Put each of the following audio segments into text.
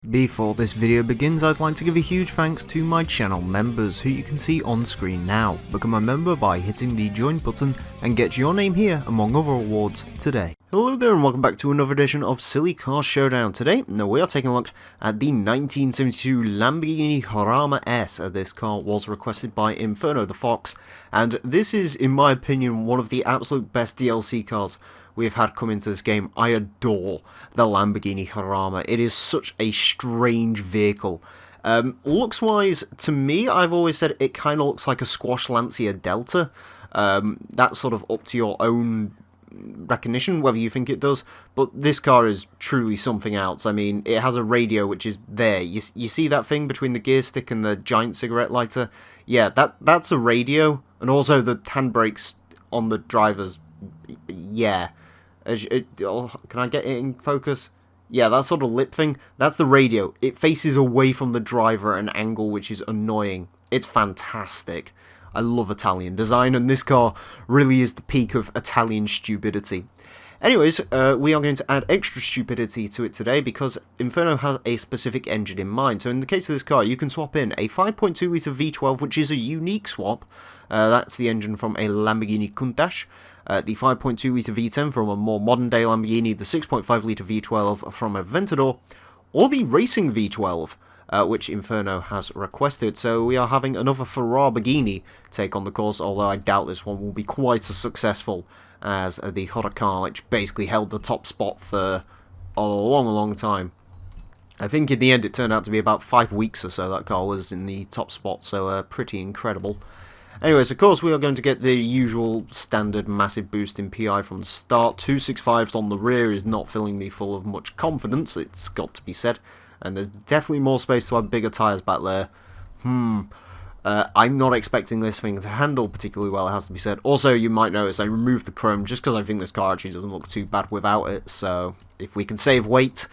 Before this video begins, I'd like to give a huge thanks to my channel members, who you can see on screen now. Become a member by hitting the join button and get your name here among other awards today. Hello there and welcome back to another edition of Silly Car Showdown. Today, we are taking a look at the 1972 Lamborghini Jarama S. This car was requested by Inferno the Fox, and this is, in my opinion, one of the absolute best DLC cars we've had come into this game. I adore the Lamborghini Jarama. It is such a strange vehicle. Looks wise, to me, I've always said it kind of looks like a Squash Lancia Delta. That's sort of up to your own recognition, whether you think it does, but this car is truly something else. I mean, it has a radio which is there. You see that thing between the gear stick and the giant cigarette lighter? Yeah, that's a radio, and also the handbrakes on the drivers. Yeah. Can I get it in focus? Yeah, that sort of lip thing, that's the radio. It faces away from the driver at an angle which is annoying. It's fantastic. I love Italian design, and this car really is the peak of Italian stupidity. Anyways, we are going to add extra stupidity to it today because Inferno has a specific engine in mind. So in the case of this car, you can swap in a 5.2 litre V12, which is a unique swap. That's the engine from a Lamborghini Countach. The 5.2 litre V10 from a more modern day Lamborghini, the 6.5 litre V12 from a Aventador, or the racing V12, which Inferno has requested. So we are having another Ferrari take on the course, although I doubt this one will be quite as successful as the Huracan, which basically held the top spot for a long time. I think in the end it turned out to be about 5 weeks or so that car was in the top spot, so pretty incredible. Anyways, of course, we are going to get the usual standard massive boost in PI from the start. 265s on the rear is not filling me full of much confidence, it's got to be said. And there's definitely more space to add bigger tyres back there. I'm not expecting this thing to handle particularly well, it has to be said. Also, you might notice I removed the chrome just because I think this car actually doesn't look too bad without it. So, if we can save weight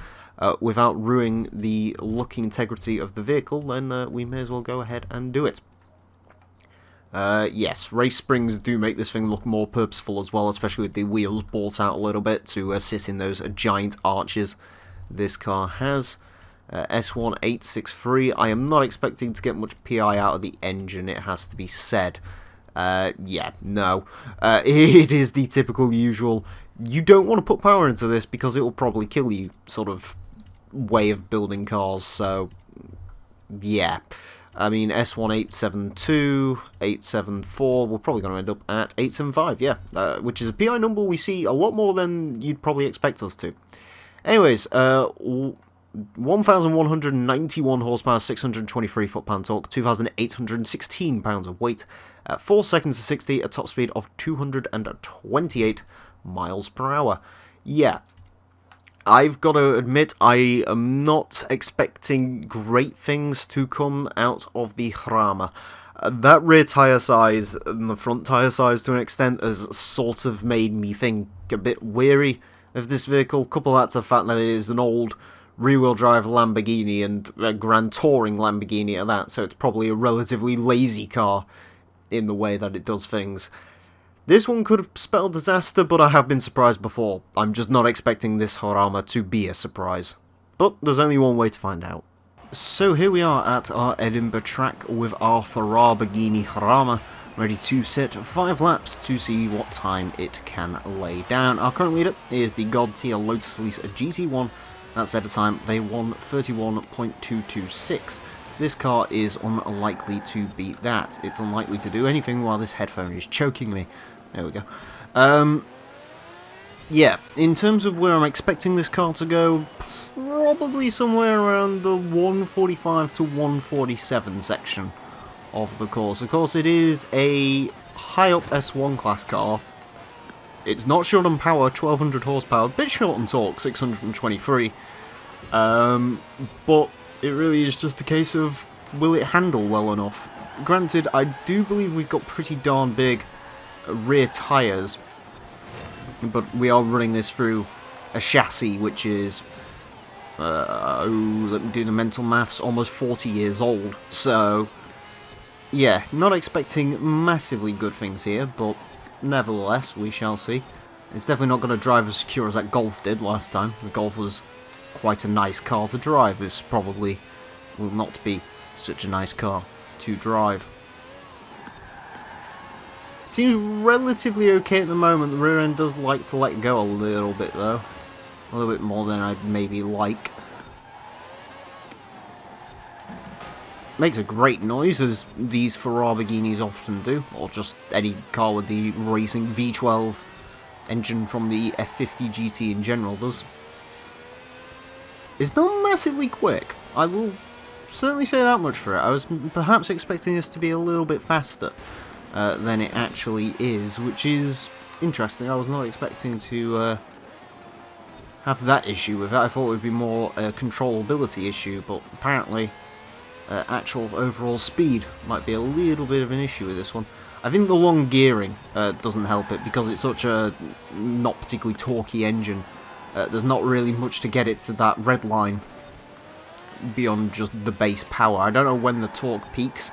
without ruining the look integrity of the vehicle, then we may as well go ahead and do it. Yes, race springs do make this thing look more purposeful as well, especially with the wheels bought out a little bit to sit in those giant arches this car has. S1863, I am not expecting to get much PI out of the engine, it has to be said. Yeah, no. It is the typical usual, you don't want to put power into this because it will probably kill you sort of way of building cars, so yeah. I mean, S1872, 874, we're probably going to end up at 875, yeah. Which is a PI number we see a lot more than you'd probably expect us to. Anyways, 1,191 horsepower, 623 foot-pound torque, 2,816 pounds of weight, 4 seconds to 60, a top speed of 228 miles per hour. Yeah. I've got to admit, I am not expecting great things to come out of the Jarama. That rear tyre size and the front tyre size to an extent has sort of made me think a bit weary of this vehicle. Couple that to the fact that it is an old rear-wheel drive Lamborghini and a Grand Touring Lamborghini at that, so it's probably a relatively lazy car in the way that it does things. This one could spell disaster, but I have been surprised before. I'm just not expecting this Jarama to be a surprise. But there's only one way to find out. So here we are at our Edinburgh track with our Lamborghini Jarama, ready to set 5 laps to see what time it can lay down. Our current leader is the God tier Lotus Elise GT1. That's at a time of a 1:31.226. This car is unlikely to beat that. It's unlikely to do anything while this headphone is choking me. There we go. Yeah, in terms of where I'm expecting this car to go, probably somewhere around the 145 to 147 section of the course. Of course, it is a high-up S1 class car. It's not short on power, 1200 horsepower, a bit short on torque, 623. But it really is just a case of, will it handle well enough? Granted, I do believe we've got pretty darn big rear tyres, but we are running this through a chassis which is, let me do the mental maths, almost 40 years old. So, yeah, not expecting massively good things here, but nevertheless, we shall see. It's definitely not going to drive as secure as that Golf did last time. The Golf was quite a nice car to drive. This probably will not be such a nice car to drive. It seems relatively okay at the moment. The rear end does like to let go a little bit though. A little bit more than I'd maybe like. Makes a great noise, as these Lamborghinis often do, or just any car with the racing V12 engine from the F50 GT in general does. It's not massively quick, I will certainly say that much for it. I was perhaps expecting this to be a little bit faster than it actually is, which is interesting. I was not expecting to have that issue with it. I thought it would be more a controllability issue, but apparently actual overall speed might be a little bit of an issue with this one. I think the long gearing doesn't help it, because it's such a not particularly torquey engine. There's not really much to get it to that red line beyond just the base power. I don't know when the torque peaks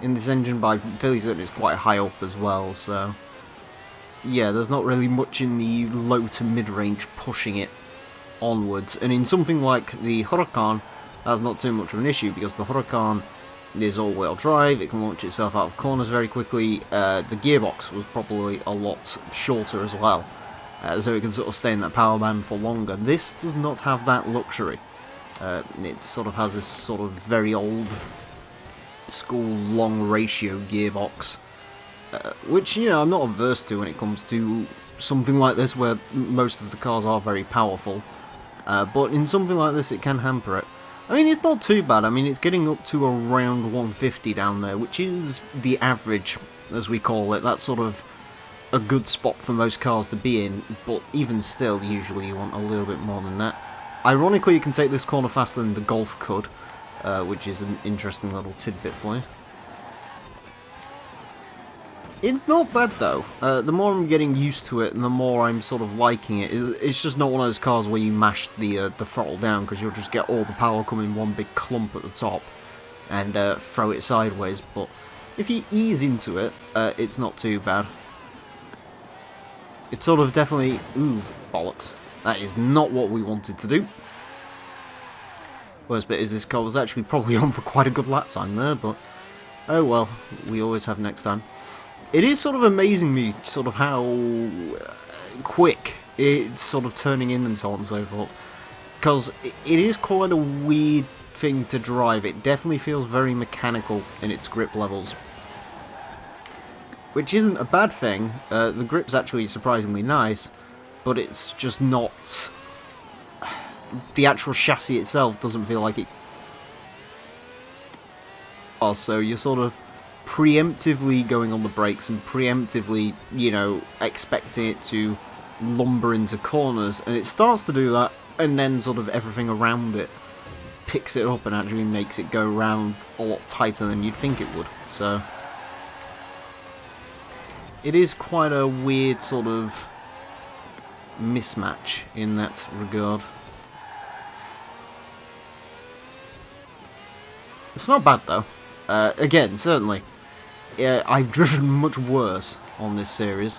in this engine, but I'm fairly certain it's quite high up as well, so yeah, there's not really much in the low to mid-range pushing it onwards. And in something like the Huracan, that's not too much of an issue, because the Huracan is all-wheel drive, it can launch itself out of corners very quickly. The gearbox was probably a lot shorter as well, so it can sort of stay in that power band for longer. This does not have that luxury. It sort of has this sort of very old school long ratio gearbox, which, you know, I'm not averse to when it comes to something like this, where most of the cars are very powerful, but in something like this it can hamper it. I mean, it's not too bad. I mean, it's getting up to around 150 down there, which is the average, as we call it. That's sort of a good spot for most cars to be in, but even still, usually you want a little bit more than that. Ironically, you can take this corner faster than the Golf could, which is an interesting little tidbit for you. It's not bad though. The more I'm getting used to it and the more I'm sort of liking it. It's just not one of those cars where you mash the throttle down, because you'll just get all the power come in one big clump at the top and throw it sideways. But if you ease into it, it's not too bad. It's sort of definitely... Ooh, bollocks. That is not what we wanted to do. Worst bit is this car was actually probably on for quite a good lap time there, but oh well, we always have next time. It is sort of amazing me, sort of how quick it's sort of turning in and so on and so forth. Because it is quite a weird thing to drive. It definitely feels very mechanical in its grip levels, which isn't a bad thing. The grip's actually surprisingly nice, but it's just not... The actual chassis itself doesn't feel like it... Also, you're sort of preemptively going on the brakes and preemptively, you know, expecting it to lumber into corners, and it starts to do that, and then sort of everything around it picks it up and actually makes it go round a lot tighter than you'd think it would. So it is quite a weird sort of mismatch in that regard. It's not bad though. Again, certainly, I've driven much worse on this series,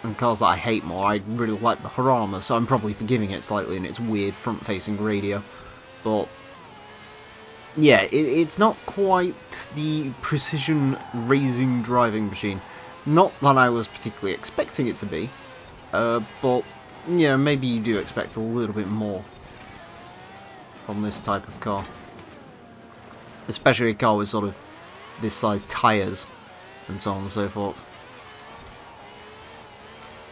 and cars that I hate more. I really like the Jarama, so I'm probably forgiving it slightly in its weird front-facing radio. But yeah, it's not quite the precision racing driving machine. Not that I was particularly expecting it to be, but yeah, maybe you do expect a little bit more from this type of car. Especially a car with sort of this size tyres and so on and so forth.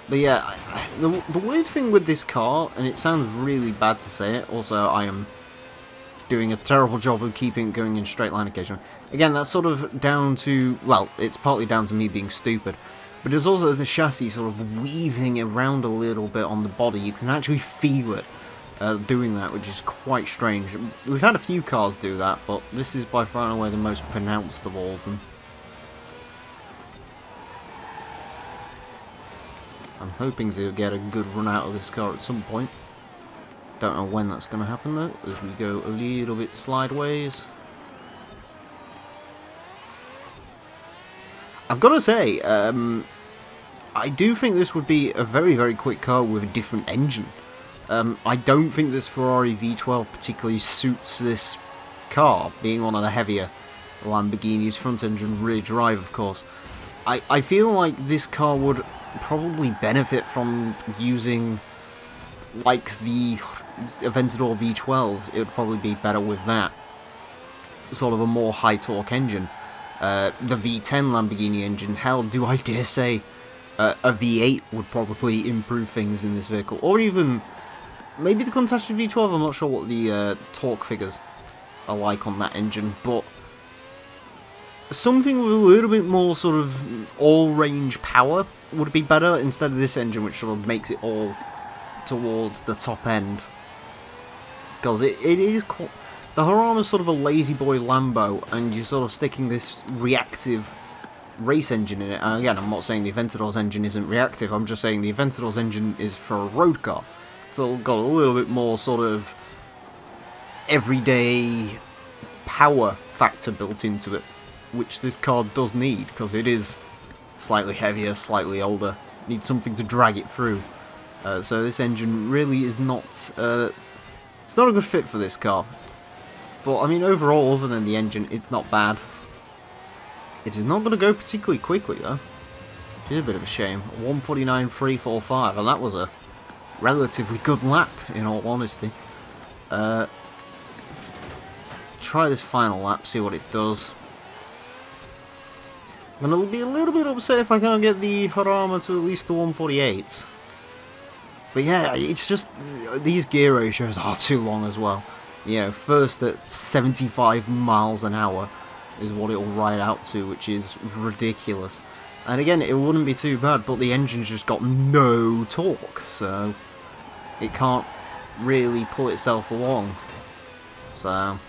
But yeah, the weird thing with this car, and it sounds really bad to say it, also I am doing a terrible job of keeping it going in a straight line occasionally. Again, that's sort of down to, well, it's partly down to me being stupid, but there's also the chassis sort of weaving around a little bit on the body. You can actually feel it doing that, which is quite strange. We've had a few cars do that, but this is by far and away the most pronounced of all of them. I'm hoping to get a good run out of this car at some point. Don't know when that's going to happen though, as we go a little bit slideways. I've got to say, I do think this would be a very, very quick car with a different engine. I don't think this Ferrari V12 particularly suits this car, being one of the heavier Lamborghinis, front engine, rear drive, of course. I feel like this car would probably benefit from using, like, the Aventador V12. It would probably be better with that. Sort of a more high torque engine. The V10 Lamborghini engine, hell, do I dare say, a V8 would probably improve things in this vehicle. Or even, maybe the Countach V12, I'm not sure what the torque figures are like on that engine, but something with a little bit more sort of all-range power would be better instead of this engine, which sort of makes it all towards the top end. Because it is quite... The Jarama's sort of a lazy boy Lambo, and you're sort of sticking this reactive race engine in it. And again, I'm not saying the Aventador's engine isn't reactive, I'm just saying the Aventador's engine is for a road car. So it's got a little bit more sort of everyday power factor built into it, which this car does need, because it is slightly heavier, slightly older, needs something to drag it through. So this engine really is not, it's not a good fit for this car. But, I mean, overall, other than the engine, it's not bad. It is not going to go particularly quickly, though, which is a bit of a shame. 149.345, and that was a relatively good lap, in all honesty. Try this final lap, see what it does. I'm going to be a little bit upset if I can't get the Jarama to at least the 148s. But yeah, it's just, these gear ratios are too long as well. You know, first at 75 miles an hour is what it'll ride out to, which is ridiculous. And again, it wouldn't be too bad, but the engine's just got no torque, so it can't really pull itself along. So,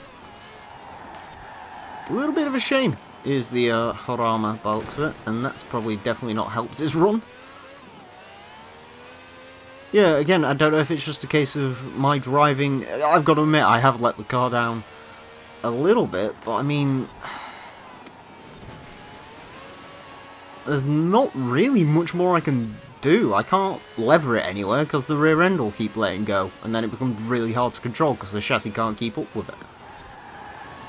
a little bit of a shame is the Jarama by the looks of it, and that's probably definitely not helped its run. Yeah, again, I don't know if it's just a case of my driving. I've got to admit, I have let the car down a little bit, but I mean, there's not really much more I can do. I can't lever it anywhere because the rear end will keep letting go, and then it becomes really hard to control because the chassis can't keep up with it.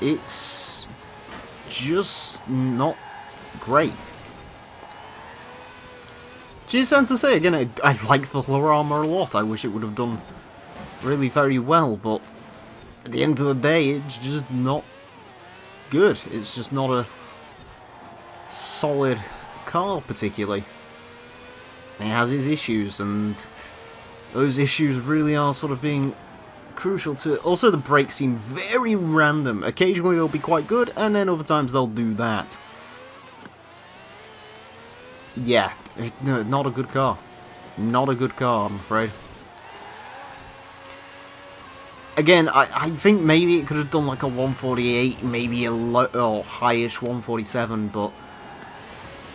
It's just not great. Which is sad to say, again, I like the Jarama a lot. I wish it would have done really very well, but at the end of the day, it's just not good. It's just not a solid car, particularly. It has its issues, and those issues really are sort of being crucial to it. Also, the brakes seem very random. Occasionally they'll be quite good, and then other times they'll do that. Yeah, no, not a good car. Not a good car, I'm afraid. Again, I think maybe it could have done like a 148, maybe a low or highish 147, but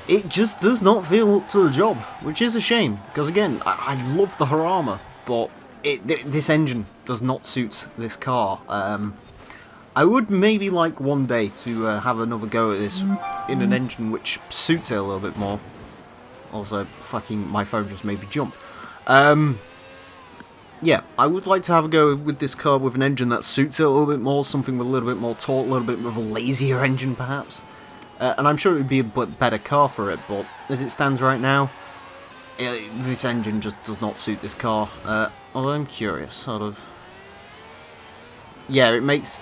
it just does not feel up to the job, which is a shame. Because again, I love the Jarama, but this engine does not suit this car. I would maybe like one day to have another go at this in an engine which suits it a little bit more. Also, fucking, my phone just made me jump. Yeah, I would like to have a go with this car with an engine that suits it a little bit more, something with a little bit more torque, a little bit of a lazier engine perhaps. And I'm sure it would be a better car for it, but as it stands right now, this engine just does not suit this car. Although I'm curious, sort of. Yeah, it makes...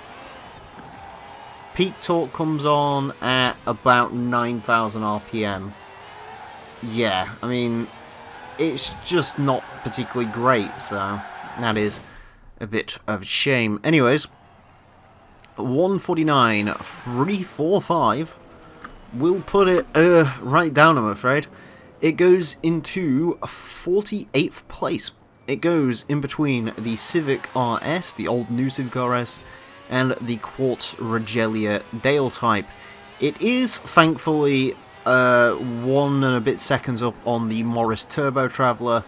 Peak torque comes on at about 9,000 RPM. Yeah, I mean, it's just not particularly great, so that is a bit of a shame. Anyways, 149.345 will put it right down, I'm afraid. It goes into 48th place. It goes in between the Civic RS, the old new Civic RS, and the Quartz Regalia Dale type. It is, thankfully, 1 and a bit seconds up on the Morris Turbo Traveller,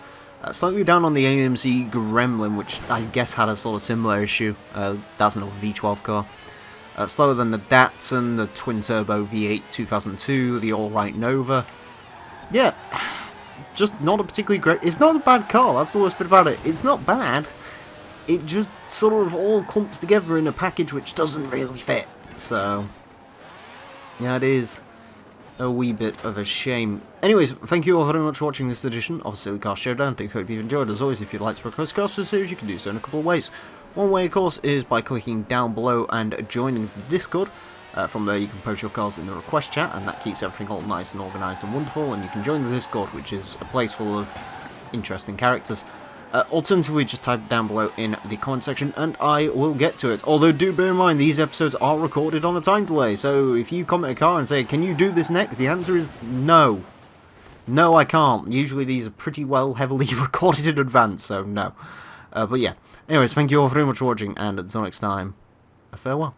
slightly down on the AMC Gremlin, which I guess had a sort of similar issue. That's another V12 car. Slower than the Datsun, the twin-turbo V8 2002, the All Right Nova. Yeah, just not a particularly great... It's not a bad car, that's the worst bit about it. It's not bad. It just sort of all clumps together in a package which doesn't really fit. So, yeah, it is a wee bit of a shame. Anyways, thank you all very much for watching this edition of Silly Car Showdown. I hope you've enjoyed. As always, if you'd like to request cars for the series, you can do so in a couple of ways. One way, of course, is by clicking down below and joining the Discord. From there you can post your cars in the request chat, and that keeps everything all nice and organised and wonderful, and you can join the Discord, which is a place full of interesting characters. Alternatively, just type it down below in the comment section and I will get to it. Although do bear in mind, these episodes are recorded on a time delay, so if you comment a car and say, can you do this next? The answer is no. No, I can't. Usually these are pretty well heavily recorded in advance, so no. But yeah. Anyways, thank you all very much for watching, and until next time, a farewell.